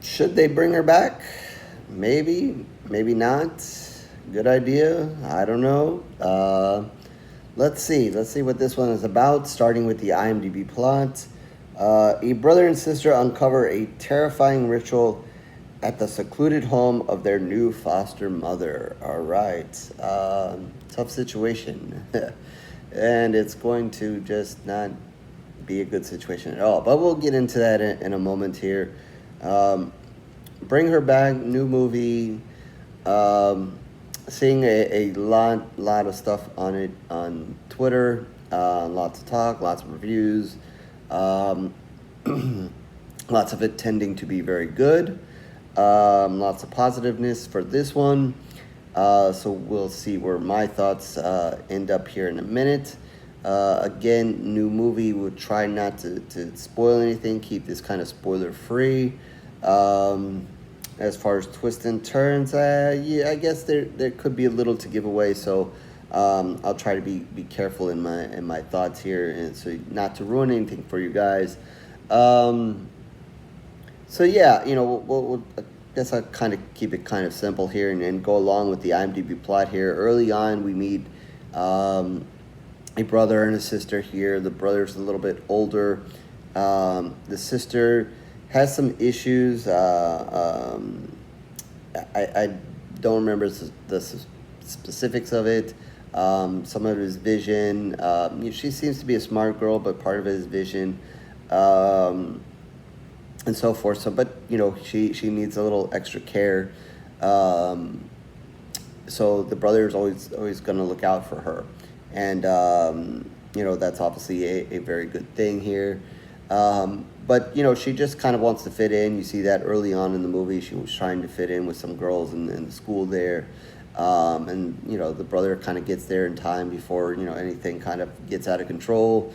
Should they bring her back? Maybe, maybe not. Good idea. I don't know. Let's see. Let's see what this one is about. Starting with the IMDb plot. A brother and sister uncover a terrifying ritual at the secluded home of their new foster mother. All right. Tough situation. And it's going to just not be a good situation at all. But we'll get into that in a moment here. Bring her back, new movie. Seeing a lot of stuff on it on Twitter. Lots of talk, lots of reviews. Um, Lots of it tending to be very good. Lots of positiveness for this one. So we'll see where my thoughts end up here in a minute. Again, new movie. We'll try not to spoil anything. Keep this kind of spoiler free. As far as twists and turns, yeah, I guess there could be a little to give away. So I'll try to be careful in my thoughts here, and so not to ruin anything for you guys. So yeah, I guess I'll kind of keep it kind of simple here and go along with the IMDb plot here. Early on, we meet a brother and a sister here. The brother's a little bit older. The sister has some issues. I don't remember the specifics of it. Some of his vision. She seems to be a smart girl, but part of it is vision. And so forth. So, but she needs a little extra care. So the brother is always going to look out for her, and that's obviously a very good thing here. But she just kind of wants to fit in. You see that early on in the movie. She was trying to fit in with some girls in the school there, and the brother kind of gets there in time before anything kind of gets out of control.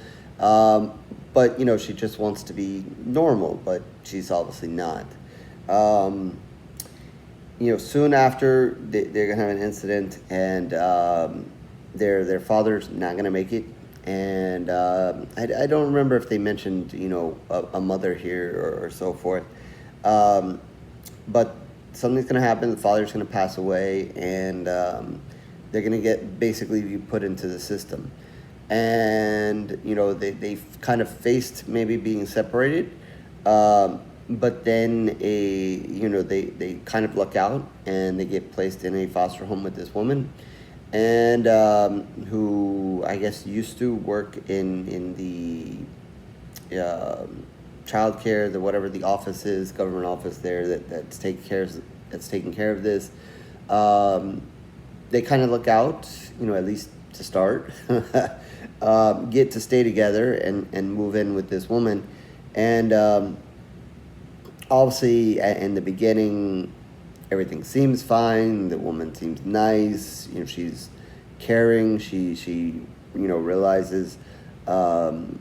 But she just wants to be normal, but she's obviously not. Soon after they're gonna have an incident, and their father's not gonna make it, and I don't remember if they mentioned a mother here or so forth, but something's gonna happen. The father's gonna pass away, and they're gonna get basically be put into the system. And they've kind of faced maybe being separated, but then they kind of luck out and they get placed in a foster home with this woman, and who I guess used to work in the child care, the whatever the office is, government office there that's taking care of this. They kind of look out, at least to start. Get to stay together and move in with this woman. And obviously, in the beginning, everything seems fine. The woman seems nice. She's caring. She realizes the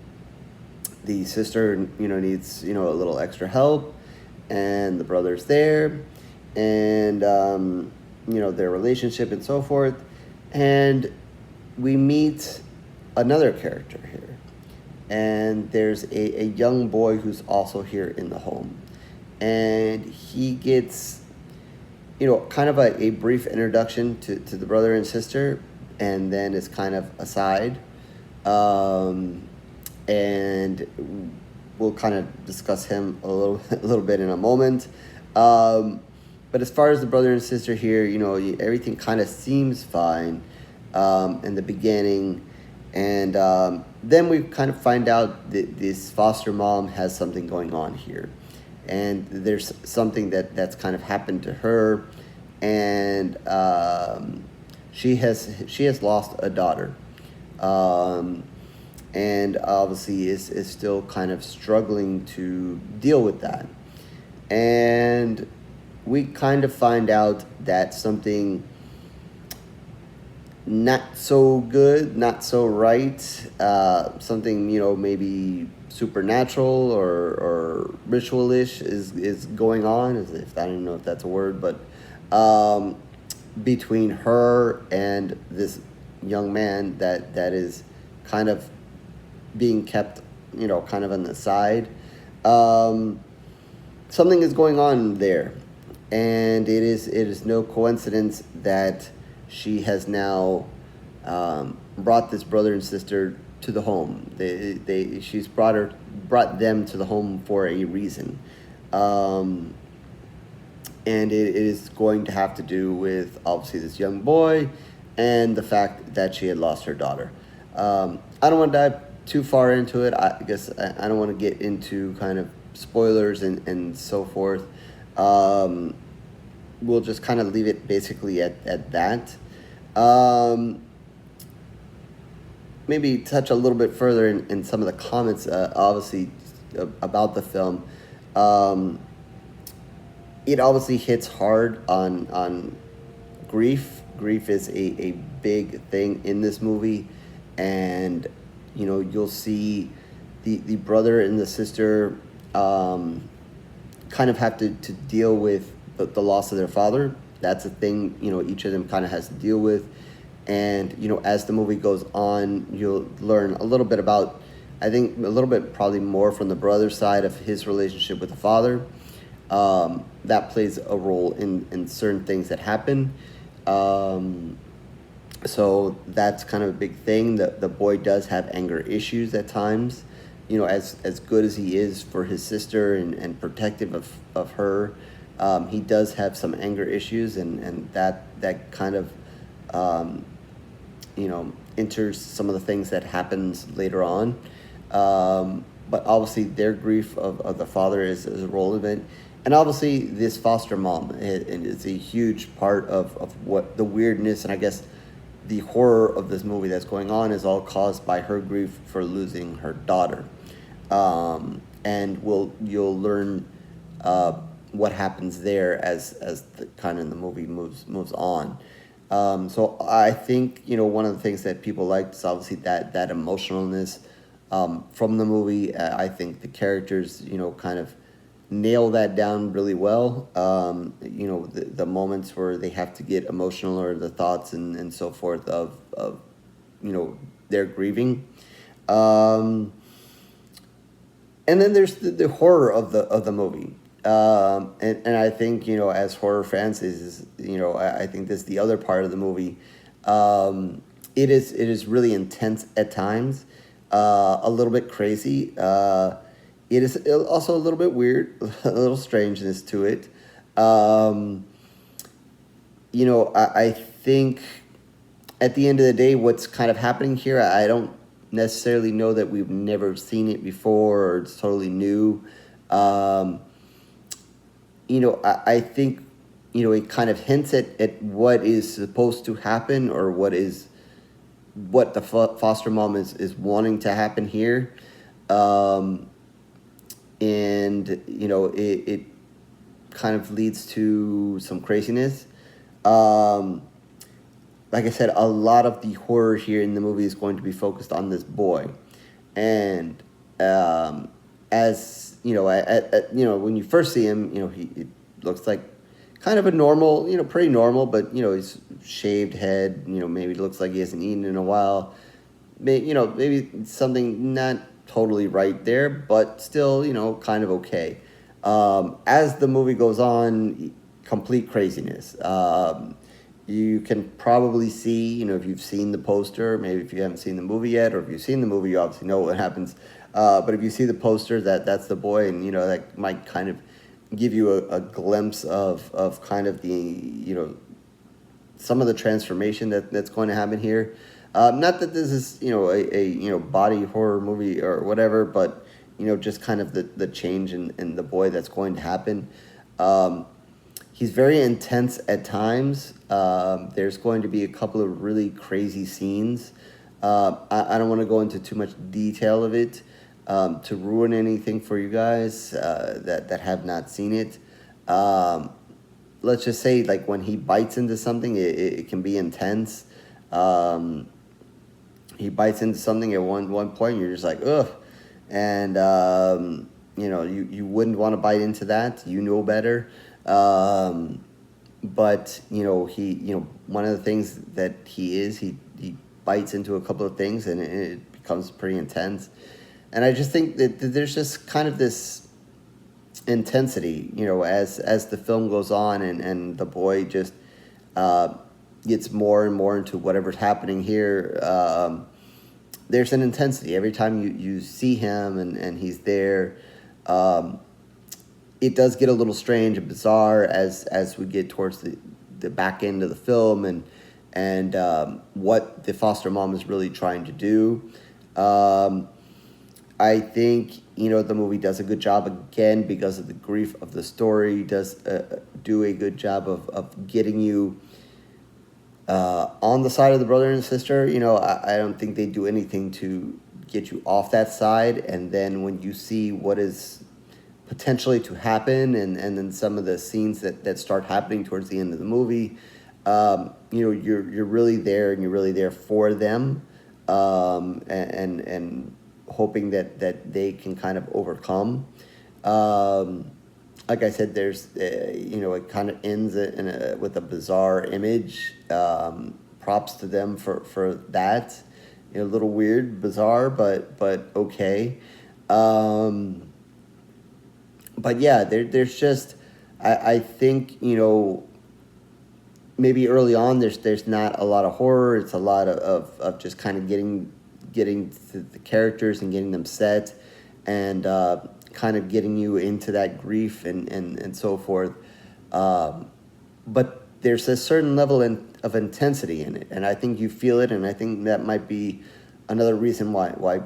sister, needs, a little extra help. And the brother's there. And, their relationship and so forth. And we meet another character here, and there's a young boy who's also here in the home, and he gets kind of a brief introduction to the brother and sister, and then it's kind of aside, and we'll kind of discuss him a little bit in a moment. But as far as the brother and sister here, everything kind of seems fine in the beginning. And then we kind of find out that this foster mom has something going on here. And there's something that's kind of happened to her. And she has lost a daughter. And obviously is still kind of struggling to deal with that. And we kind of find out that something not so good, not so right, something, maybe supernatural or ritualish is going on, if I don't know if that's a word, but between her and this young man that is kind of being kept, kind of on the side. something is going on there, and it is no coincidence that she has now brought this brother and sister to the home. She's brought them to the home for a reason, um, and it is going to have to do with obviously this young boy, and the fact that she had lost her daughter. I don't want to dive too far into it. I guess I don't want to get into kind of spoilers and so forth. Um, we'll just kind of leave it basically at that. Um, Maybe touch a little bit further in some of the comments, obviously, about the film. Um, it obviously hits hard on grief. Grief is a big thing in this movie, and you'll see the brother and the sister kind of have to deal with the loss of their father. That's a thing each of them kind of has to deal with, and as the movie goes on, you'll learn a little bit about, I think, a little bit probably more from the brother's side of his relationship with the father. That plays a role in certain things that happen. So that's kind of a big thing. The boy does have anger issues at times. As good as he is for his sister and protective of her, he does have some anger issues, and that kind of enters some of the things that happens later on. But obviously their grief of the father is a role of it. And obviously this foster mom is a huge part of what the weirdness and I guess the horror of this movie that's going on is all caused by her grief for losing her daughter. And you'll learn what happens there as the kind of the movie moves on. So I think one of the things that people liked is obviously that emotionalness from the movie. I think the characters kind of nail that down really well. The moments where they have to get emotional or the thoughts and so forth of their grieving. And then there's the horror of the movie. And I think, as horror fans I think this is the other part of the movie. It is really intense at times, a little bit crazy. It is also a little bit weird, a little strangeness to it. I think at the end of the day, what's kind of happening here, I don't necessarily know that we've never seen it before or it's totally new. I think, it kind of hints at what is supposed to happen or what the foster mom is wanting to happen here. And it kind of leads to some craziness. Like I said, a lot of the horror here in the movie is going to be focused on this boy, and as when you first see him, he looks like kind of a normal, pretty normal, but he's shaved head. Maybe it looks like he hasn't eaten in a while. Maybe something not totally right there, but still, kind of okay. As the movie goes on, complete craziness. You can probably see, if you've seen the poster, maybe if you haven't seen the movie yet, or if you've seen the movie, you obviously know what happens. But if you see the poster, that's the boy, and, that might kind of give you a glimpse of kind of the, some of the transformation that's going to happen here. Not that this is, a body horror movie or whatever, but, just kind of the change in the boy that's going to happen. He's very intense at times. There's going to be a couple of really crazy scenes. I don't want to go into too much detail of it to ruin anything for you guys that have not seen it. Let's just say, like, when he bites into something, it can be intense. He bites into something at one point, you're just like, ugh. And, you wouldn't want to bite into that. You know better. But, he, one of the things that he bites into a couple of things and it becomes pretty intense. And I just think that there's just kind of this, intensity, as the film goes on, and the boy just uh, gets more and more into whatever's happening here. There's an intensity every time you see him, and he's there. Um, it does get a little strange and bizarre as we get towards the back end of the film, and what the foster mom is really trying to do. Um, I think the movie does a good job again because of the grief of the story. Does do a good job of getting you on the side of the brother and sister. I don't think they do anything to get you off that side. And then when you see what is potentially to happen, and then some of the scenes that start happening towards the end of the movie, you're really there, and you're really there for them, and hoping that they can kind of overcome. Like I said, there's it kind of ends with a bizarre image. Props to them for that. A little weird, bizarre, but okay. But yeah, there's just I think maybe early on there's not a lot of horror. It's a lot of just kind of getting to the characters and getting them set, and kind of getting you into that grief and so forth. But there's a certain level of intensity in it, and I think you feel it, and I think that might be another reason why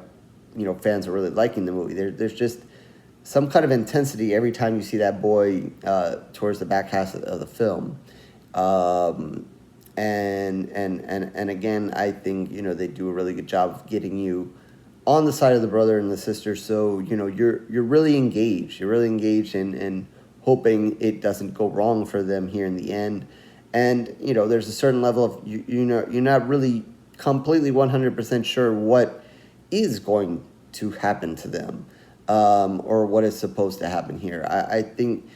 fans are really liking the movie. There's just some kind of intensity every time you see that boy towards the back half of the film. And again, I think they do a really good job of getting you on the side of the brother and the sister, so you're really engaged. You're really engaged in hoping it doesn't go wrong for them here in the end. And there's a certain level of you're not really completely 100% sure what is going to happen to them, or what is supposed to happen here. I think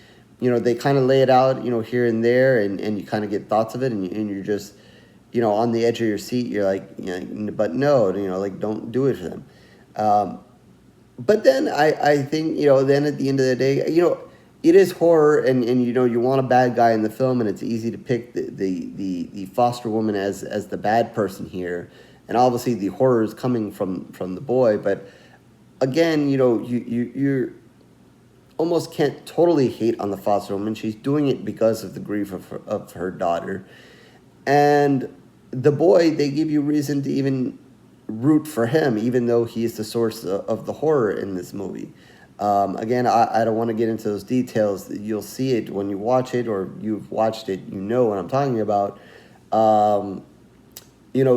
they kind of lay it out here and there, and you kind of get thoughts of it, and you're just on the edge of your seat. You're like, but no, like, don't do it for them. But then I think then at the end of the day, it is horror, and you want a bad guy in the film, and it's easy to pick the foster woman as the bad person here, and obviously the horror is coming from the boy. But again, you're almost can't totally hate on the foster woman. She's doing it because of the grief of her daughter. And the boy, they give you reason to even root for him, even though he is the source of the horror in this movie. Again, I don't want to get into those details. You'll see it when you watch it, or you've watched it, what I'm talking about. You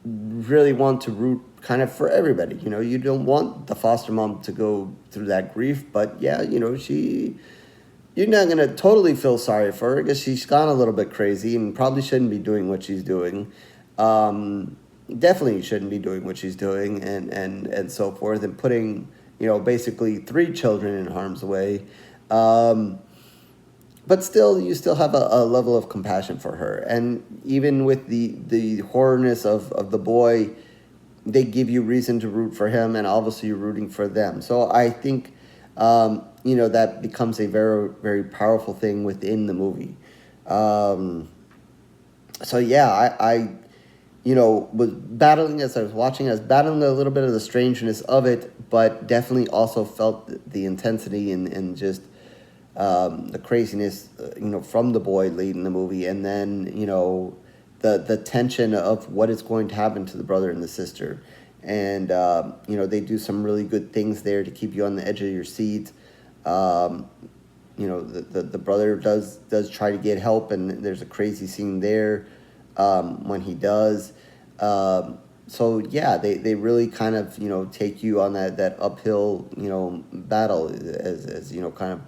really want to root kind of for everybody. You don't want the foster mom to go through that grief, but yeah, you're not going to totally feel sorry for her because she's gone a little bit crazy and probably shouldn't be doing what she's doing. Definitely shouldn't be doing what she's doing, and so forth, and putting, basically 3 children in harm's way. But still, you still have a level of compassion for her. And even with the horrorness of the boy, they give you reason to root for him, and obviously you're rooting for them. So I think, that becomes a very, very powerful thing within the movie. So yeah, I was battling as I was watching. I was battling a little bit of the strangeness of it, but definitely also felt the intensity and just the craziness, from the boy leading the movie, and then the tension of what is going to happen to the brother and the sister, and they do some really good things there to keep you on the edge of your seat. The brother does try to get help, and there's a crazy scene there when he does. So yeah, they really kind of take you on that uphill battle as kind of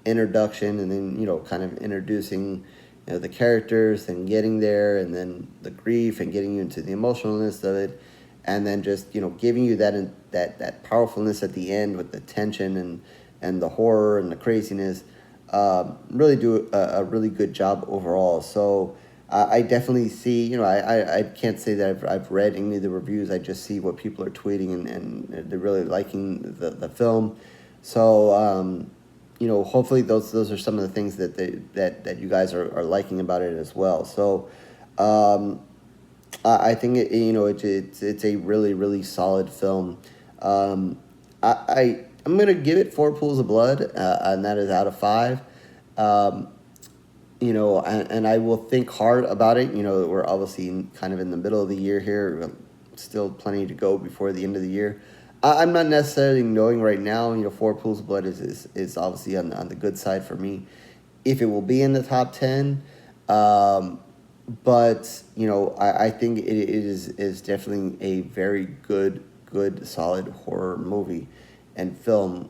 introduction, and then kind of introducing the characters and getting there, and then the grief and getting you into the emotionalness of it, and then just giving you that powerfulness at the end with the tension and the horror and the craziness. Really do a really good job overall. So I definitely see, I can't say that I've read any of the reviews. I just see what people are tweeting, and they're really liking the film. So, hopefully those are some of the things that you guys are liking about it as well. So, I think it's a really really solid film. I'm gonna give it 4 pools of blood, and that is out of 5. Um, and I will think hard about it. We're obviously kind of in the middle of the year here, still plenty to go before the end of the year. I'm not necessarily knowing right now. 4 pools of blood is obviously on the good side for me. If it will be in the top 10, but I think it is definitely a very good solid horror movie and film,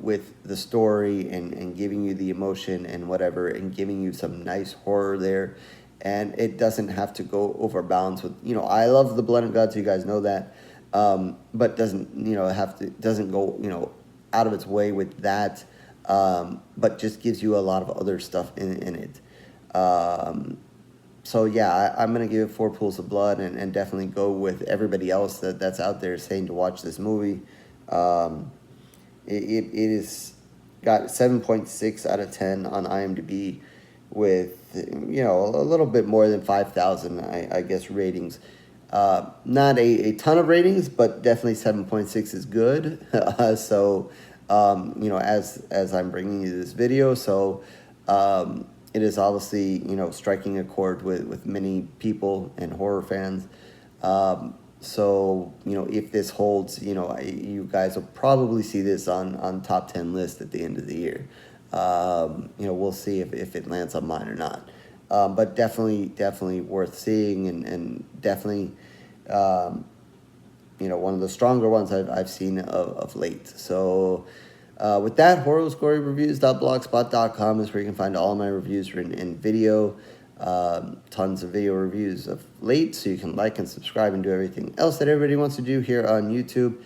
with the story and giving you the emotion and whatever, and giving you some nice horror there. And it doesn't have to go overbalance with, I love the blood and guts, you guys know that, but doesn't, doesn't go, out of its way with that, but just gives you a lot of other stuff in it. So yeah, I'm gonna give it 4 pools of blood, and definitely go with everybody else that's out there saying to watch this movie. It is got 7.6 out of 10 on IMDb, with a little bit more than 5,000, I guess, ratings. Not a ton of ratings, but definitely 7.6 is good. So as I'm bringing you this video, so it is obviously striking a chord with many people and horror fans. So if this holds, you guys will probably see this on top 10 list at the end of the year. We'll see if it lands on mine or not. But definitely worth seeing, and definitely one of the stronger ones I've seen of late. So with that, horrorscoryreviews.blogspot.com is where you can find all my reviews written in video. Tons of video reviews of late, so you can like and subscribe and do everything else that everybody wants to do here on YouTube.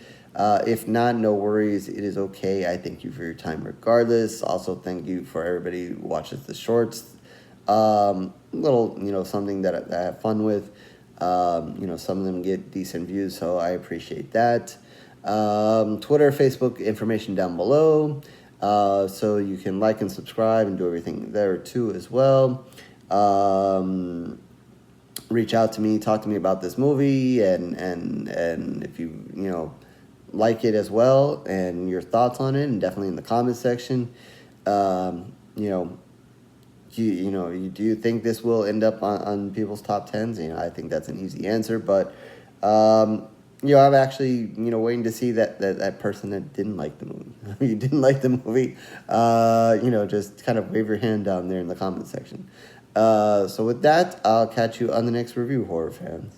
If not, no worries, it is okay. I thank you for your time regardless. Also, thank you for everybody who watches the shorts. Little, something that I have fun with. Some of them get decent views, so I appreciate that. Twitter, Facebook, information down below. So you can like and subscribe and do everything there too as well. Reach out to me, talk to me about this movie, and if you like it as well, and your thoughts on it, and definitely in the comment section. Do you think this will end up on people's top 10s? I think that's an easy answer, but I'm actually waiting to see that person that didn't like the movie. You didn't like the movie, just kind of wave your hand down there in the comment section. So with that, I'll catch you on the next review, horror fans.